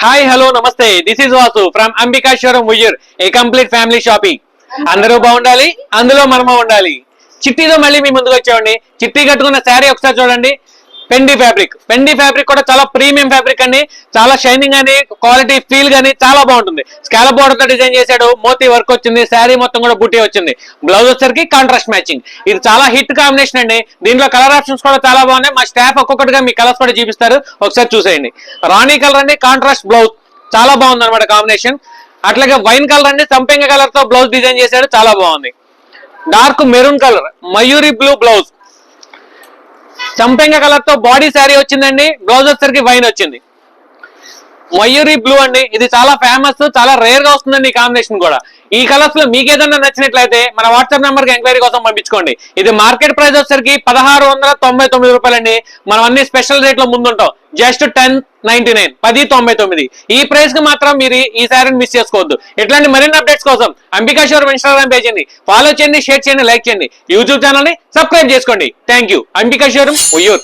Hi hello namaste, this is Vasu from Ambikashwaram Uyyur, a complete family shopping. అందరూ బాగుండాలి, అందులో మనము ఉండాలి. చిట్టితో మళ్ళీ మీ ముందుకు వచ్చామండి. చిట్టి కట్టుకున్న శారీ ఒకసారి చూడండి. పెండి ఫ్యాబ్రిక్ కూడా చాలా ప్రీమియం ఫ్యాబ్రిక్ అండి. చాలా షైనింగ్ అని, క్వాలిటీ ఫీల్ గానీ చాలా బాగుంటుంది. స్కాలప్ బోర్డర్ తో డిజైన్ చేశాడు, మోతీ వర్క్ వచ్చింది, శారీ మొత్తం కూడా బుట్టి వచ్చింది. బ్లౌజ్ వచ్చరికి కాంట్రాస్ట్ మ్యాచింగ్. ఇది చాలా హిట్ కాంబినేషన్ అండి. దీంట్లో కలర్ ఆప్షన్స్ కూడా చాలా బాగున్నాయి. మా స్టాఫ్ ఒక్కొక్కటిగా మీ కలర్స్ కూడా చూపిస్తారు, ఒకసారి చూసేయండి. రాణి కలర్ అండి, కాంట్రాస్ట్ బ్లౌజ్ చాలా బాగుంది అనమాట కాంబినేషన్. అట్లాగే వైన్ కలర్ అండి, సంపెంగ కలర్ తో బ్లౌజ్ డిజైన్ చేశాడు, చాలా బాగుంది. Dark maroon colour, Mayuri blue blouse, సంపెంగ కలర్ తో బాడీ శారీ వచ్చిందండి. బ్లౌజ్ వచ్చరికి వైన్ వచ్చింది. మయూరి బ్లూ అండి, ఇది చాలా ఫేమస్, చాలా రేర్ గా వస్తుందండి ఈ కాంబినేషన్ కూడా. ఈ కలర్స్ లో మీకు ఏదైనా నచ్చినట్లయితే మన వాట్సాప్ నెంబర్ కి ఎంక్వైరీ కోసం పంపించుకోండి. ఇది మార్కెట్ ప్రైస్ వచ్చరికి 1699 రూపాయలండి. మనం అన్ని స్పెషల్ రేట్ లో ముందుంటాం, జస్ట్ 1099, 1099. ఈ ప్రైస్ కి మాత్రం మీరు ఈ శారీని మిస్ చేసుకోవద్దు. ఇట్లాంటి మరిన్ని అప్డేట్స్ కోసం అంబికాశ్వరం ఇన్స్టాగ్రామ్ పేజీని ఫాలో చేయండి, షేర్ చేయండి, లైక్ చేయండి. యూట్యూబ్ ఛానల్ ని సబ్స్క్రైబ్ చేసుకోండి. Thank you. అంబికాశ్వరం ఉయ్యూర్.